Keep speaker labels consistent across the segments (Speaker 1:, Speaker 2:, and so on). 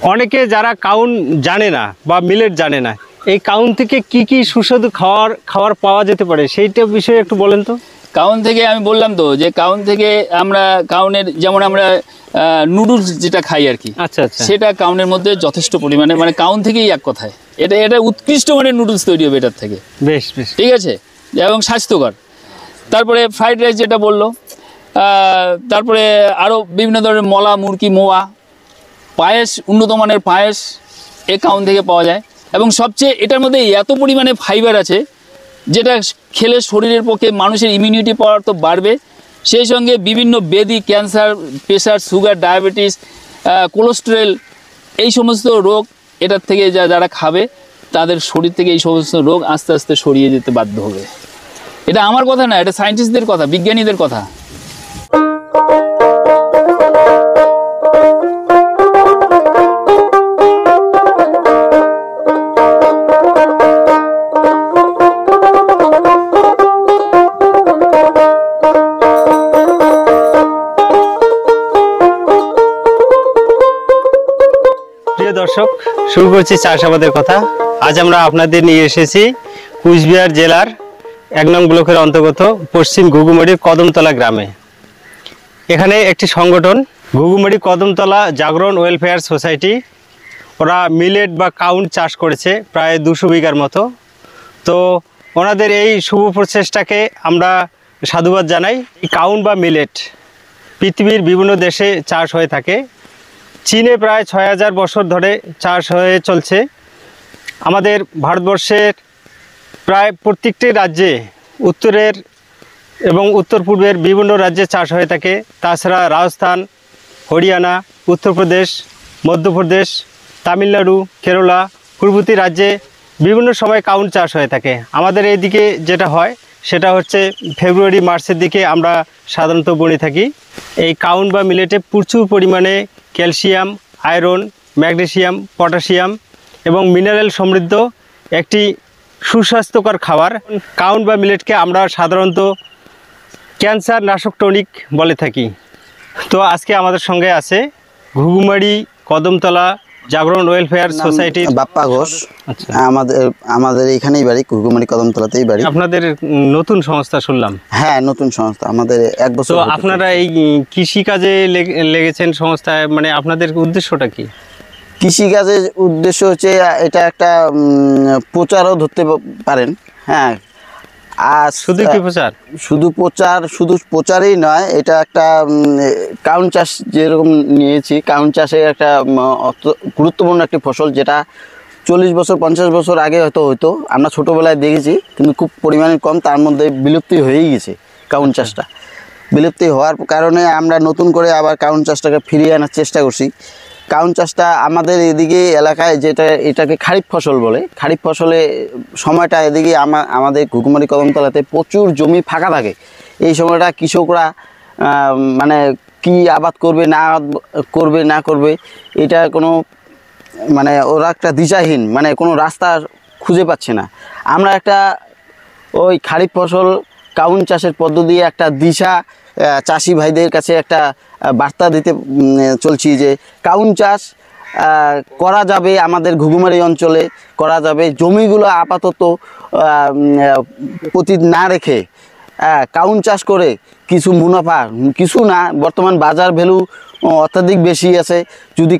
Speaker 1: অনেকে যারা কাউন জানে না বা মিলেট জানে না, এই কাউন থেকে কি কি সুস্বাদু খাবার পাওয়া যেতে পারে সেইটা বিষয়ে একটু বলেন তো।
Speaker 2: কাউন থেকে আমি বললাম তো যে কাউন থেকে আমরা কাউনের যেমন আমরা নুডলস যেটা খাই আর কি,
Speaker 1: আচ্ছা আচ্ছা,
Speaker 2: সেটা কাউনের মধ্যে যথেষ্ট পরিমাণে, মানে কাউন থেকেই এক কথায় এটা উৎকৃষ্ট মানের নুডলস তৈরি হবে এটার থেকে।
Speaker 1: বেশ বেশ,
Speaker 2: ঠিক আছে, এবং স্বাস্থ্যকর। তারপরে ফ্রাইড রাইস যেটা বললো, তারপরে আরও বিভিন্ন ধরনের মলা, মুরগি, মোয়া, পায়েস, উন্নত মানের পায়েস এ কাউন থেকে পাওয়া যায়। এবং সবচেয়ে এটার মধ্যে এত পরিমাণে ফাইবার আছে যেটা খেলে শরীরের পক্ষে মানুষের ইমিউনিটি পাওয়ার তো বাড়বে, সেই সঙ্গে বিভিন্ন ব্যাধি, cancer, pressure, sugar, diabetes, cholesterol, এই সমস্ত রোগ এটার থেকে যারা খাবে তাদের শরীর থেকে এই সমস্ত রোগ আস্তে আস্তে সরিয়ে যেতে বাধ্য হবে। এটা আমার কথা না, এটা সায়েন্টিস্টদের কথা, বিজ্ঞানীদের কথা।
Speaker 1: দর্শক, শুরু করছি চাষাবাদের কথা। আজ আমরা আপনাদের নিয়ে এসেছি কুচবিহার জেলার 1 নং ব্লকের অন্তর্গত পশ্চিম ঘুঘুমারির কদমতলা গ্রামে। এখানে একটি সংগঠন ঘুঘুমারি কদমতলা জাগরণ ওয়েলফেয়ার সোসাইটি, ওরা মিলেট বা কাউন চাষ করেছে প্রায় 200 বিঘার মতো। তো ওনাদের এই শুভ প্রচেষ্টাকে আমরা সাধুবাদ জানাই। কাউন বা মিলেট পৃথিবীর বিভিন্ন দেশে চাষ হয়ে থাকে। চীনে প্রায় 6000 বছর ধরে চাষ হয়ে চলছে। আমাদের ভারতবর্ষের প্রায় প্রত্যেকটি রাজ্যে, উত্তরের এবং উত্তর পূর্বের বিভিন্ন রাজ্যে চাষ হয়ে থাকে। তাছাড়া রাজস্থান, হরিয়ানা, উত্তরপ্রদেশ, মধ্যপ্রদেশ, তামিলনাড়ু, কেরালা প্রভৃতি রাজ্যে বিভিন্ন সময় কাউন চাষ হয়ে থাকে। আমাদের এইদিকে যেটা হয় সেটা হচ্ছে ফেব্রুয়ারি মার্চের দিকে আমরা সাধারণত বুনে থাকি। এই কাউন বা মিলেটে প্রচুর পরিমাণে ক্যালসিয়াম, আয়রন, ম্যাগনেসিয়াম, পটাশিয়াম এবং মিনারেল সমৃদ্ধ একটি সুস্বাস্থ্যকর খাবার। কাউন বা মিলেটকে আমরা সাধারণত ক্যান্সার নাশক টনিক বলে থাকি। তো আজকে আমাদের সঙ্গে আছে ঘুঘুমারি কদমতলা জাগরণ ওয়েলফেয়ার সোসাইটি
Speaker 3: বাপ্পা ঘোষ।
Speaker 1: আচ্ছা,
Speaker 3: আমাদের এখানেই বাড়ি, ঘুঘুমারি কদমতলাতেই বাড়ি।
Speaker 1: আপনাদের নতুন সংস্থা শুনলাম?
Speaker 3: হ্যাঁ, নতুন সংস্থা, আমাদের 1 বছর।
Speaker 1: তো আপনারা এই কৃষি কাজে লেগেছেন সংস্থায়, মানে আপনাদের উদ্দেশ্যটা কি?
Speaker 3: কৃষিকাজের উদ্দেশ্য হচ্ছে এটা একটা প্রচারও ধরতে পারেন। হ্যাঁ, আর
Speaker 1: শুধু কি প্রচার?
Speaker 3: শুধু প্রচারই নয়, এটা একটা কাউন চাষ যেরকম নিয়েছি, কাউন চাষে একটা গুরুত্বপূর্ণ একটি ফসল, যেটা 40 বছর 50 বছর আগে হয়তো আমরা ছোটোবেলায় দেখেছি, কিন্তু খুব পরিমাণে কম। তার মধ্যে বিলুপ্তি হয়েই গেছে কাউন চাষটা। বিলুপ্তি হওয়ার কারণে আমরা নতুন করে আবার কাউন চাষটাকে ফিরিয়ে আনার চেষ্টা করছি। কাউন চাষটা আমাদের এদিকে এলাকায় এটাকে খারিফ ফসল বলে। খারিফ ফসলে সময়টা এদিকে আমাদের ঘুঘুমারি কদমতলাতে প্রচুর জমি ফাঁকা থাকে। এই সময়টা কৃষকরা মানে কি আবাদ করবে না করবে এটা কোনো, মানে ওরা একটা দিশাহীন, মানে কোনো রাস্তা খুঁজে পাচ্ছে না। আমরা একটা ওই খারিফ ফসল কাউন চাষের পদ্ধতি একটা দিশা চাষি ভাইদের কাছে একটা বার্তা দিতে চলছি যে কাউন চাষ করা যাবে, আমাদের ঘুঘুমারি অঞ্চলে করা যাবে। জমিগুলো আপাতত প্রতি না রেখে কাউন চাষ করে কিছু মুনাফা, কিছু না, বর্তমান বাজার ভ্যালু অত্যাধিক বেশি আছে। যদি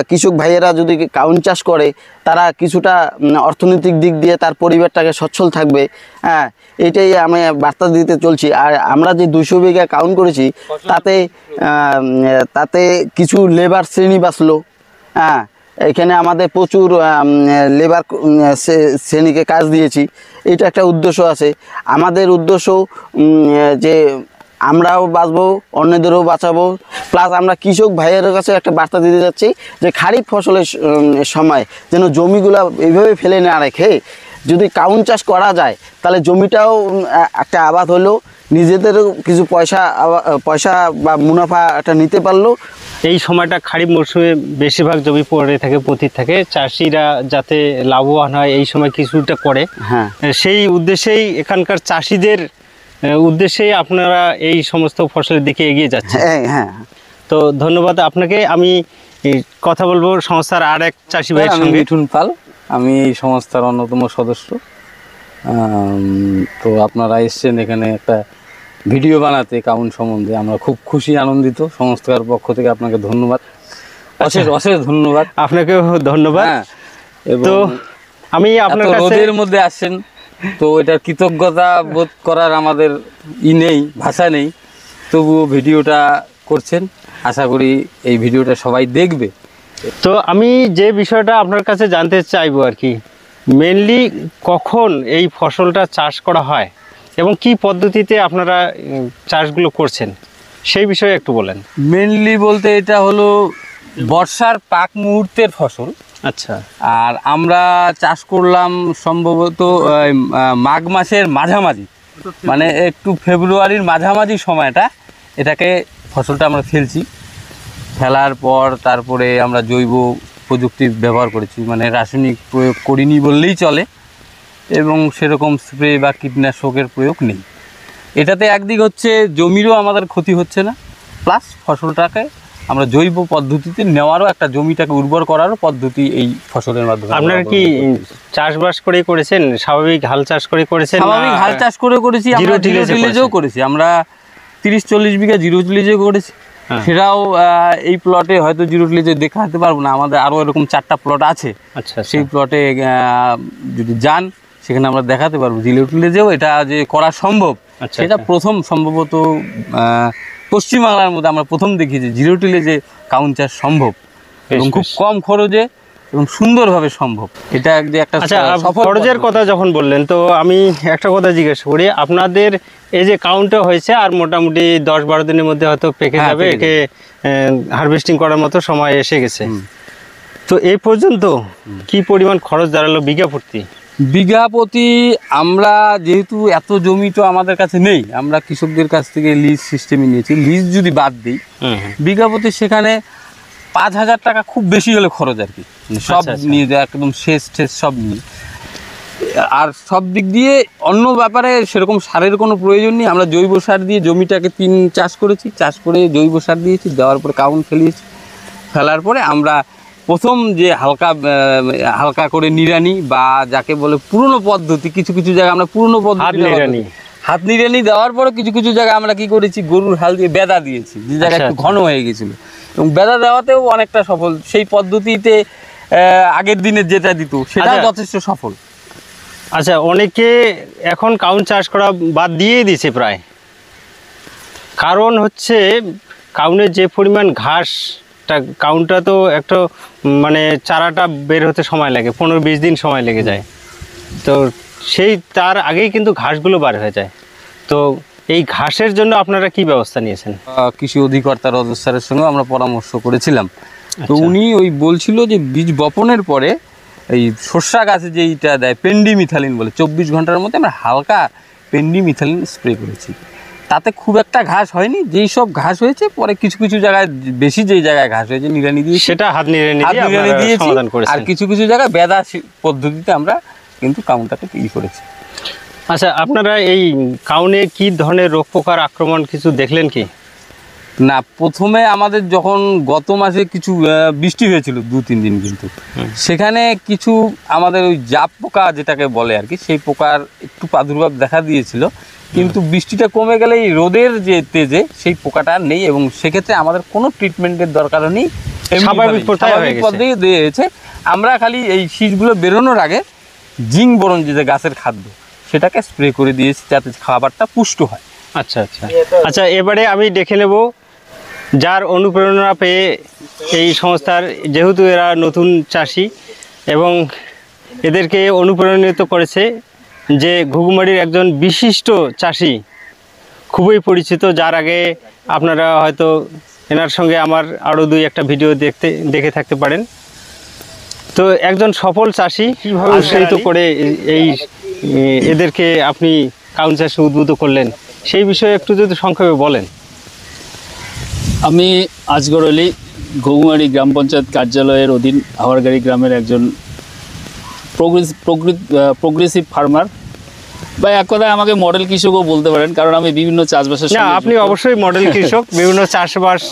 Speaker 3: কৃষক ভাইয়েরা যদি কাউন চাষ করে, তারা কিছুটা অর্থনৈতিক দিক দিয়ে তার পরিবারটাকে সচ্ছল থাকবে। হ্যাঁ, এটাই আমি বার্তা দিতে চলছি। আর আমরা যে 200 বিঘা কাউন করেছি, তাতে কিছু লেবার শ্রেণী বাঁচলো। হ্যাঁ, এখানে আমাদের প্রচুর লেবার শ্রেণীকে কাজ দিয়েছি। এটা একটা উদ্দেশ্য আছে। আমাদের উদ্দেশ্য যে আমরাও বাঁচবো, অন্যদেরও বাঁচাবো। প্লাস আমরা কৃষক ভাইয়ের কাছে একটা বার্তা দিতে যাচ্ছি যে খারিফ ফসলের সময় যেন জমিগুলো এইভাবে ফেলে না রেখে যদি কাউন চাষ করা যায়, তাহলে জমিটাও একটা আবাদ হলো, নিজেদেরও কিছু পয়সা বা মুনাফা একটা নিতে পারলো।
Speaker 1: এই সময়টা খারিফ মরশুমে বেশিরভাগ জমি পড়ে থাকে, পতিত থাকে। চাষিরা যাতে লাভবান হয় এই সময় কিছুটা করে।
Speaker 3: হ্যাঁ,
Speaker 1: সেই উদ্দেশ্যেই এখানকার চাষিদের উদ্দেশ্যেই আপনারা এই সমস্ত ফসলের দিকে এগিয়ে যাচ্ছেন।
Speaker 3: হ্যাঁ।
Speaker 1: তো ধন্যবাদ আপনাকে। আমি কথা বলবো সংস্থার আর এক চাষি ভাইয়ের
Speaker 4: আমি
Speaker 1: সঙ্গে।
Speaker 4: মিঠুন পাল, আমি এই সংস্থার অন্যতম সদস্য। তো আপনারা এসছেন এখানে একটা ভিডিও বানাতে কাউন সম্বন্ধে, আমরা খুব খুশি আনন্দিত। সংস্থার পক্ষ থেকে আপনাকে ধন্যবাদ, অশেষ অশেষ ধন্যবাদ।
Speaker 1: আপনাকেও ধন্যবাদ।
Speaker 4: হ্যাঁ, এবং
Speaker 1: তো আমি আপনার
Speaker 4: এত
Speaker 1: কাছে
Speaker 4: রোদের মধ্যে আসছেন, তো এটা কৃতজ্ঞতা বোধ করার আমাদের নেই, ভাষা নেই, তবুও ভিডিওটা করছেন। আশা করি এই ভিডিওটা সবাই দেখবে।
Speaker 1: তো আমি যে বিষয়টা আপনার কাছে জানতে চাইবো আর কি, মেনলি কখন এই ফসলটা চাষ করা হয় এবং কি পদ্ধতিতে আপনারা চাষগুলো করছেন সেই বিষয়ে একটু বলেন।
Speaker 4: মেনলি বলতে এটা হলো বর্ষার পাক মুহূর্তের ফসল।
Speaker 1: আচ্ছা,
Speaker 4: আর আমরা চাষ করলাম সম্ভবত মাঘ মাসের মাঝামাঝি, মানে একটু ফেব্রুয়ারির মাঝামাঝি সময়টা এটাকে ফসলটা আমরা ফেলছি। ফেলার পর তারপরে আমরা জৈব প্রযুক্তি ব্যবহার করেছি, মানে রাসায়নিক প্রয়োগ করিনি বললেই চলে, এবং সেরকম স্প্রে বা কীটনাশকের প্রয়োগ নেই। এটাতে একদিক হচ্ছে জমিরও আমাদের ক্ষতি হচ্ছে না, প্লাস ফসলটাকে আমরা জৈব পদ্ধতিতে নেওয়ারও একটা, জমিটাকে উর্বর করারও পদ্ধতি এই ফসলের মাধ্যমে।
Speaker 1: আপনারা কি চাষবাস করে করেছেন, স্বাভাবিক হাল চাষ করে করেছেন?
Speaker 4: স্বাভাবিক হাল চাষ করে করেছি, আমরা জিরো টিলেজও করেছি। আমরা 30-40 বিঘা জিরো টিলেজও করেছি। সেটাও এই প্লটে হয়তো জিরো টিলেজে দেখাতে পারবো না, আমাদের আরও এরকম 4টা প্লট আছে।
Speaker 1: আচ্ছা,
Speaker 4: সেই প্লটে যদি যান সেখানে আমরা দেখাতে পারবো জিরো টিলেজেও এটা যে করা সম্ভব।
Speaker 1: আচ্ছা,
Speaker 4: সেটা প্রথম সম্ভবত পশ্চিমবাংলার মধ্যে আমরা প্রথম দেখি যে জিরো টিলেজে কাউন চাষ সম্ভব, এবং খুব কম খরচে এবং সুন্দরভাবে সম্ভব। এটা যে একটা
Speaker 1: আচ্ছা, খরচের কথা যখন বললেন, তো আমি একটা কথা জিজ্ঞেস করি, আপনাদের এই যে কাউন্টটা হয়েছে আর মোটামুটি 10-12 দিনের মধ্যে হয়তো পেকে যাবে, একে হারভেস্টিং করার মতো সময় এসে গেছে, তো এই পর্যন্ত কি পরিমাণ খরচ দাঁড়ালো বিঘা প্রতি?
Speaker 4: বিঘা প্রতি আমরা যেহেতু এত জমি তো আমাদের কাছে নেই, আমরা কৃষকদের কাছ থেকে লিজ সিস্টেমে নিয়েছি। লিজ যদি বাদ দিই, বিঘা প্রতি সেখানে 5,000 টাকা খুব বেশি হলে খরচ আর কি, সব নিয়ে যায় একদম শেষ সব নিয়ে। আর সব দিক দিয়ে অন্য ব্যাপারে সেরকম সারের কোনো প্রয়োজন নেই। আমরা জৈব সার দিয়ে জমিটাকে 3 চাষ করেছি, চাষ করে জৈব সার দিয়েছি, দেওয়ার পরে কাউন ফেলিয়েছি। ফেলার পরে আমরা প্রথম যে হালকা করে নিড়ানি বা যাকে বলে পুরনো পদ্ধতি, কিছু কিছু জায়গায় আমরা পুরনো পদ্ধতি হাত নিড়ানি দেওয়ার পরে কিছু কিছু জায়গায় আমরা কি করেছি, গরুর হাল দিয়ে বেদা দিয়েছি, যে জায়গায় একটু ঘন হয়ে গেছিল, এবং বেদা দেওয়াতেও অনেকটা সফল। সেই পদ্ধতিতে আগের দিনের যেটা দিত সেটা যথেষ্ট সফল।
Speaker 1: আচ্ছা, অনেকে এখন কাউন চাষ করা বাদ দিয়েই দিছে প্রায়, কারণ হচ্ছে কাউনের যে পরিমাণ ঘাসটা, কাউনটা তো একটা মানে চারাটা বের হতে সময় লাগে, 15-20 দিন সময় লেগে যায়, তো সেই তার আগেই কিন্তু ঘাসগুলো বার হয়ে যায়। তো এই ঘাসের জন্য আপনারা কি ব্যবস্থা নিয়েছেন?
Speaker 4: কৃষি অধিকর্তা রজত স্যারের সঙ্গে আমরা পরামর্শ করেছিলাম, তো উনি ওই বলছিল যে বীজ বপনের পরে এই সর্ষা গাছে যেইটা দেয় পেন্ডিমিথালিন বলে, 24 ঘন্টার মধ্যে আমরা হালকা পেন্ডিমিথালিন স্প্রে করেছি। তাতে খুব একটা ঘাস হয়নি, যেই সব ঘাস হয়েছে পরে কিছু কিছু জায়গায় বেশি, যেই জায়গায় ঘাস হয়েছে নিড়ানি দিয়ে
Speaker 1: সেটা হাত নিড়ানি দিয়েছি,
Speaker 4: আর কিছু কিছু জায়গায় বেদা পদ্ধতিতে আমরা কিন্তু কাউনটাকে করেছি।
Speaker 1: আচ্ছা, আপনারা এই কাউনে কি ধরনের রোগ পোকার আক্রমণ কিছু দেখলেন কি?
Speaker 4: না, প্রথমে আমাদের যখন গত মাসে কিছু বৃষ্টি হয়েছিল 2-3 দিন, কিন্তু সেখানে কিছু আমাদের ওই জাপ পোকা যেটাকে বলে আর কি, সেই পোকার একটু প্রাদুর্ভাব দেখা দিয়েছিল, কিন্তু বৃষ্টিটা কমে গেলে এই রোদের যে তেজে সেই পোকাটা নেই, এবং সেক্ষেত্রে আমাদের কোনো ট্রিটমেন্টের দরকারও নেই, স্বাভাবিক পদ্ধতি দিয়েছে। আমরা খালি এই শীষগুলো বেরোনোর আগে জিঙ্ক বোরন যে গাছের খাদ্য সেটাকে স্প্রে করে দিয়েছি, যাতে খাবারটা পুষ্ট হয়।
Speaker 1: আচ্ছা আচ্ছা আচ্ছা, এবারে আমি দেখে নেব যার অনুপ্রেরণা পেয়ে এই সংস্থার, যেহেতু এরা নতুন চাষি এবং এদেরকে অনুপ্রাণিত করেছে যে ঘুঘুমারির একজন বিশিষ্ট চাষি, খুবই পরিচিত, যার আগে আপনারা হয়তো এনার সঙ্গে আমার আরও 2-1টা ভিডিও দেখে থাকতে পারেন। তো একজন সফল চাষি কীভাবে উৎসাহিত করে এই এদেরকে আপনি কাউন চাষে উদ্বুদ্ধ করলেন, সেই বিষয়ে একটু যদি সংক্ষেপে বলেন।
Speaker 2: আমি আজগর আলী, ঘুঘুমারি গ্রাম পঞ্চায়েত কার্যালয়ের অধীন হাওয়ারগাড়ি গ্রামের একজন প্রোগ্রেসিভ ফার্মার, বা এক কথায় আমাকে মডেল কৃষকও বলতে পারেন, কারণ আমি বিভিন্ন চাষবাসের
Speaker 1: সঙ্গে আপনি অবশ্যই মডেল কৃষক, বিভিন্ন চাষবাস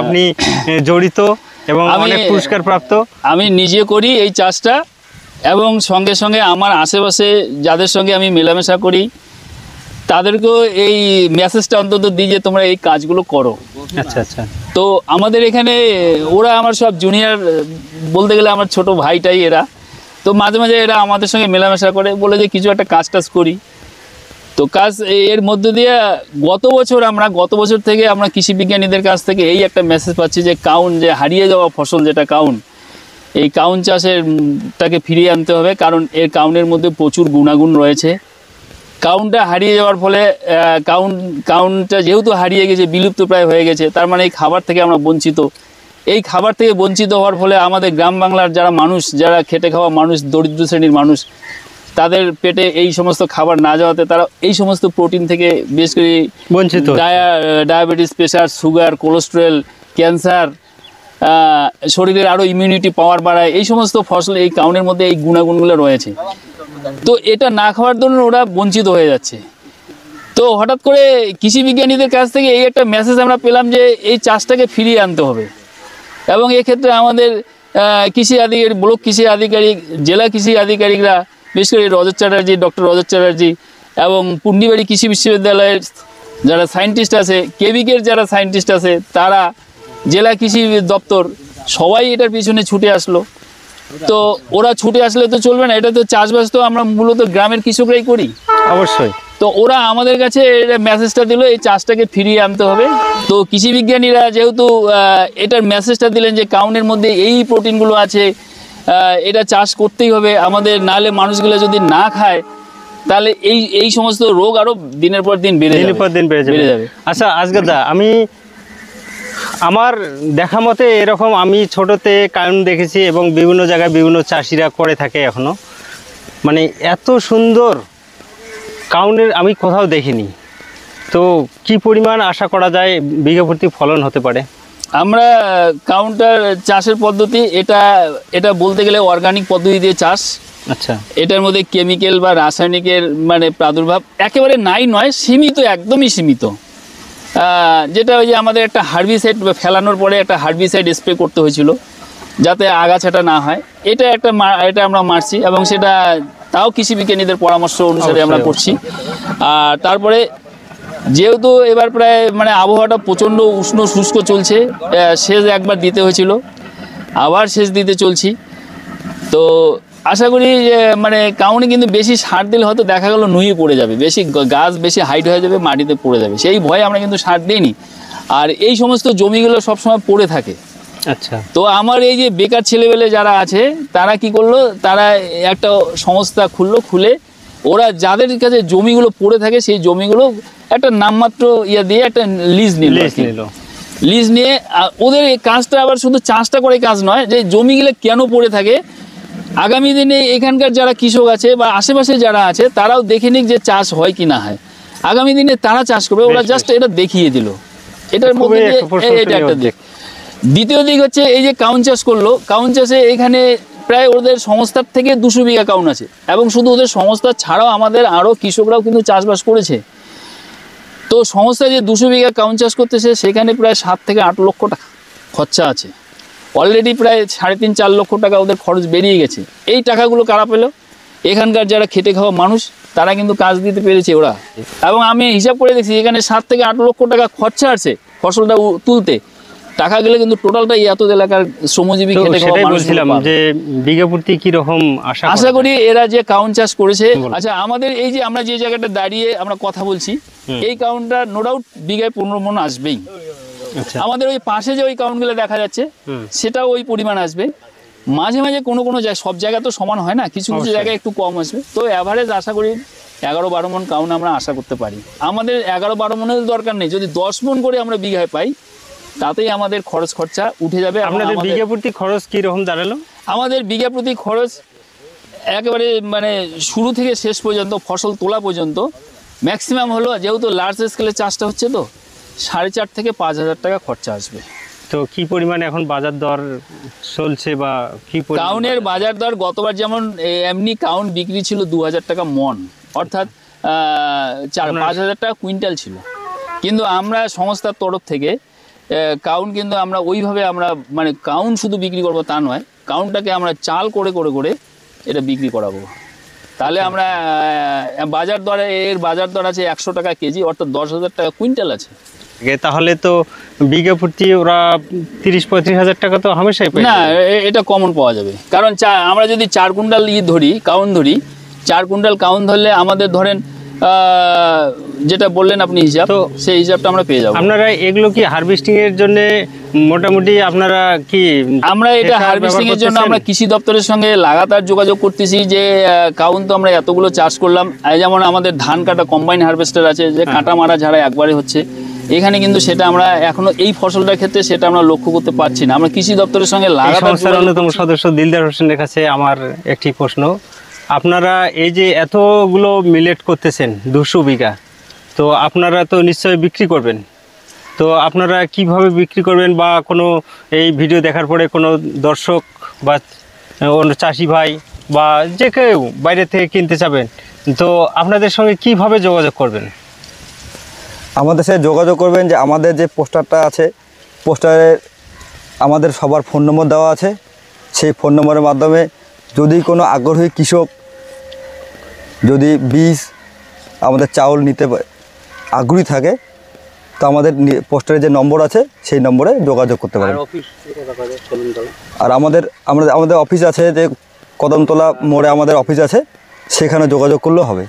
Speaker 1: আপনি জড়িত এবং
Speaker 2: আমি-
Speaker 1: অনেক পুরস্কার প্রাপ্ত।
Speaker 2: আমি নিজে করি এই চাষটা, এবং সঙ্গে সঙ্গে আমার আশেপাশে যাদের সঙ্গে আমি মেলামেশা করি তাদেরকেও এই মেসেজটা অন্তত দিই যে তোমরা এই কাজগুলো করো।
Speaker 1: আচ্ছা আচ্ছা।
Speaker 2: তো আমাদের এখানে ওরা আমার সব জুনিয়র, বলতে গেলে আমার ছোট ভাইটাই এরা। তো মাঝে মাঝে এরা আমাদের সঙ্গে মেলামেশা করে, বলে যে কিছু একটা কাজ টাজ করি। তো কাজ এর মধ্য দিয়ে গত বছর থেকে আমরা কৃষি বিজ্ঞানীদের কাছ থেকে এই একটা মেসেজ পাচ্ছি যে কাউন, যে হারিয়ে যাওয়া ফসল যেটা কাউন, এই কাউন চাষেরটাকে ফিরিয়ে আনতে হবে, কারণ এর কাউনের মধ্যে প্রচুর গুণাগুণ রয়েছে। কাউনটা হারিয়ে যাওয়ার ফলে কাউনটা যেহেতু হারিয়ে গেছে, বিলুপ্ত প্রায় হয়ে গেছে, তার মানে এই খাবার থেকে আমরা বঞ্চিত। এই খাবার থেকে বঞ্চিত হওয়ার ফলে আমাদের গ্রাম বাংলার যারা মানুষ, যারা খেটে খাওয়া মানুষ, দরিদ্র শ্রেণীর মানুষ, তাদের পেটে এই সমস্ত খাবার না যাওয়াতে তারা এই সমস্ত প্রোটিন থেকে বিশেষ করে
Speaker 1: বঞ্চিত হচ্ছে।
Speaker 2: Diabetes, pressure, sugar, cholesterol, cancer, শরীরের আরও ইমিউনিটি পাওয়ার বাড়ায়, এই সমস্ত ফসল এই কাউনের মধ্যে এই গুণাগুণগুলো রয়েছে। তো এটা না খাওয়ার জন্য ওরা বঞ্চিত হয়ে যাচ্ছে। তো হঠাৎ করে কৃষি বিজ্ঞানীদের কাছ থেকে এই একটা মেসেজ আমরা পেলাম যে এই চাষটাকে ফিরিয়ে আনতে হবে, এবং এক্ষেত্রে আমাদের কৃষি আধিকারিক, ব্লক কৃষি আধিকারিক, জেলা কৃষি আধিকারিকরা, বিশেষ করে ডক্টর রজত চ্যাটার্জি এবং পুন্ডিবাড়ি কৃষি বিশ্ববিদ্যালয়ের যারা সায়েন্টিস্ট আছে, কেবিকের যারা সায়েন্টিস্ট আছে, তারা, জেলা কৃষি দপ্তর, সবাই এটার পিছনে ছুটে আসলো। তো ওরা ছুটে আসলে তো চলবে না, এটা তো চাষবাস তো আমরা মূলত গ্রামের কৃষকরাই করি।
Speaker 1: অবশ্যই।
Speaker 2: তো ওরা আমাদের কাছে মেসেজটা দিল এই চাষটাকে ফিরিয়ে আনতে হবে। তো কৃষি বিজ্ঞানীরা যেহেতু এটার মেসেজটা দিলেন যে কাউনের মধ্যে এই প্রোটিনগুলো আছে, এটা চাষ করতেই হবে আমাদের, নাহলে মানুষগুলো যদি না খায় তাহলে এই সমস্ত রোগ আরো দিনের পর দিন বেড়ে যাবে।
Speaker 1: আচ্ছা আজকে দা, আমি আমার দেখা মতে এরকম আমি ছোটতে কাউন দেখেছি এবং বিভিন্ন জায়গায় বিভিন্ন চাষিরা করে থাকে এখনো, মানে এত সুন্দর কাউনের আমি কোথাও দেখিনি। তো কি পরিমাণ আশা করা যায় বিঘা প্রতি ফলন হতে পারে?
Speaker 2: আমরা কাউন্টার চাষের পদ্ধতি, এটা বলতে গেলে অর্গানিক পদ্ধতি দিয়ে চাষ।
Speaker 1: আচ্ছা।
Speaker 2: এটার মধ্যে কেমিক্যাল বা রাসায়নিকের মানে প্রাদুর্ভাব একেবারে নয়, সীমিত, একদমই সীমিত। যেটা ওই যে আমাদের একটা হার্বিসাইড ফেলানোর পরে একটা হার্বিসাইড স্প্রে করতে হয়েছিল যাতে আগাছাটা না হয়, এটা আমরা মারছি, এবং সেটা তাও কৃষি বিজ্ঞানীদের পরামর্শ অনুসারে আমরা করছি। আর তারপরে যেহেতু এবার প্রায় মানে আবহাওয়াটা প্রচণ্ড উষ্ণ শুষ্ক চলছে, সেচ একবার দিতে হয়েছিল, আবার সেচ দিতে চলছি। তো আশা করি যে মানে কাউনে কিন্তু বেশি সার দিলে হয়তো দেখা গেল নুয়ে পড়ে যাবে, বেশি গাছ বেশি হাইট হয়ে যাবে, মাটিতে পড়ে যাবে, সেই ভয়ে আমরা কিন্তু সার দিইনি। আর এই সমস্ত জমিগুলো সবসময় পড়ে থাকে।
Speaker 1: আচ্ছা।
Speaker 2: তো আমার এই যে বেকার ছেলেবেলে যারা আছে তারা কি করলো, তারা একটা সংস্থা খুলে ওরা যাদের কাছে জমিগুলো পড়ে থাকে সেই জমিগুলো একটা নামমাত্র দিয়ে একটা লিজ নিল। লিজ নিয়ে ওদের এই কাজটা আবার শুধু চাষটা করে কাজ নয়, যে জমিগুলো কেন পড়ে থাকে, আগামী দিনে এখানকার যারা কৃষক আছে বা আশেপাশে যারা আছে তারাও দেখে নিক যে চাষ হয় কি না হয়, আগামী দিনে তারা চাষ করবে। ওরা জাস্ট এটা দেখিয়ে দিল, এটার মধ্যে এটা একটা দিক। দ্বিতীয় দিক হচ্ছে এই যে কাউন চাষ করলো, কাউন চাষে এখানে প্রায় ওদের সংস্থার থেকে 200 বিঘা কাউন আছে, এবং শুধু ওদের সংস্থা ছাড়াও আমাদের আরও কৃষকরাও কিন্তু চাষবাস করেছে। তো সংস্থা যে 200 বিঘা কাউন চাষ করতেছে সেখানে প্রায় 7 থেকে 8 লক্ষ টাকা খরচা আছে, অলরেডি প্রায় 3.5-4 লক্ষ টাকা ওদের খরচ বেরিয়ে গেছে। এই টাকাগুলো কারা পেল? এখানকার যারা খেটে খাওয়া মানুষ, তারা কিন্তু কাজ দিতে পেরেছে ওরা। এবং আমি হিসাব করে দেখছি এখানে 7 থেকে 8 লক্ষ টাকা খরচা আছে ফসলটা তুলতে, টাকা গেলে কিন্তু টোটালটাই এত এলাকার শ্রমজীবী খেটে খাওয়া মানুষ
Speaker 1: যে বিঘা প্রতি কি রকম
Speaker 2: আশা করি এরা যে কাউন চাষ করেছে। আচ্ছা, আমাদের এই যে আমরা যে জায়গাটা দাঁড়িয়ে আমরা কথা বলছি, এই কাউনটা নো ডাউট বিঘায় 15 মণ আসবেই। আমাদের ওই পাশে যে ওই কাউনগুলো দেখা যাচ্ছে সেটাও ওই পরিমাণ আসবে। মাঝে মাঝে কোনো জায়গায়, সব জায়গা তো সমান হয় না, কিছু কিছু জায়গায় একটু কম আসবে। তো অ্যাভারেজ আশা করি 11-12 মণ কাউন আমরা আশা করতে পারি। আমাদের 11-12 মণের দরকার নেই, যদি 10 মণ করে আমরা বিঘায় পাই তাতেই আমাদের খরচা উঠে যাবে।
Speaker 1: আপনাদের বিঘা প্রতি খরচ কি রকম দাঁড়ালো?
Speaker 2: আমাদের বিঘা প্রতি খরচ একেবারে মানে শুরু থেকে শেষ পর্যন্ত ফসল তোলা পর্যন্ত ম্যাক্সিমাম হলো, যেহেতু লার্জ স্কেলে চাষটা হচ্ছে, তো 4,500 থেকে 5,000 টাকা খরচা আসবে।
Speaker 1: তো কি পরিমাণে এখন বাজার দর চলছে বা কি
Speaker 2: কাউনের বাজার দর গতবার যেমন এমনি কাউন বিক্রি ছিল 2,000 টাকা মন, অর্থাৎ 4-5,000 টাকা কুইন্টাল ছিল। কিন্তু আমরা সংস্থার তরফ থেকে কাউন কিন্তু আমরা ওইভাবে আমরা মানে কাউন শুধু বিক্রি করবো তা নয়, কাউনটাকে আমরা চাল করে করে করে এটা বিক্রি করাবো। তাহলে আমরা বাজার দরে, এর বাজার দর আছে 100 টাকা কেজি, অর্থাৎ 10,000 টাকা কুইন্টাল আছে।
Speaker 1: তাহলে তো বিঘা প্রতি ওরা 30-35 হাজার টাকা তো হামেশাই পায়
Speaker 2: না, এটা কমন পাওয়া যাবে। কারণ আমরা যদি 4 কুইন্টাল ধরি, কাউন ধরি, 4 কুইন্টাল কাউন ধরলে আমাদের ধরেন যেটা বললেন আপনি হিসাব, তো সেই হিসাবটা আমরা পেয়ে যাবো।
Speaker 1: আপনারা এগুলো কি হারভেস্টিং এর জন্য মোটামুটি আপনারা কি
Speaker 2: আমরা এটা হারভেস্টিং এর জন্য আমরা কৃষি দপ্তরের সঙ্গে লাগাতার যোগাযোগ করতেছি যে কাউন তো আমরা এতগুলো চাষ করলাম, যেমন আমাদের ধান কাটা কম্বাইন হারভেস্টার আছে যে কাটা মারা ঝাড়া একবারে হচ্ছে, এখানে কিন্তু সেটা আমরা এখনো এই ফসলটার ক্ষেত্রে সেটা আমরা লক্ষ্য করতে পারছি না। আমরা কৃষি দপ্তরের সঙ্গে লাগাতার
Speaker 1: অন্যতম সদস্য দিলদার হোসেনের কাছে আমার একটি প্রশ্ন, আপনারা এই যে এতগুলো মিলেট করতেছেন 200 বিঘা, তো আপনারা তো নিশ্চয়ই বিক্রি করবেন, তো আপনারা কিভাবে বিক্রি করবেন, বা কোনো এই ভিডিও দেখার পরে কোনো দর্শক বা অন্য চাষি ভাই বা যে কেউ বাইরে থেকে কিনতে চাবেন, তো আপনাদের সঙ্গে কিভাবে যোগাযোগ করবেন?
Speaker 5: আমাদের সাথে যোগাযোগ করবেন যে আমাদের যে পোস্টারটা আছে, পোস্টারে আমাদের সবার ফোন নম্বর দেওয়া আছে, সেই ফোন নম্বরের মাধ্যমে যদি কোনো আগ্রহী কৃষক যদি বীজ আমাদের চাউল নিতে আগ্রহী থাকে, তো আমাদের পোস্টারে যে নম্বর আছে সেই নম্বরে যোগাযোগ করতে পারেন। আর আমাদের অফিস আছে যে কদমতলা মোড়ে আমাদের অফিস আছে, সেখানে যোগাযোগ করলেও হবে।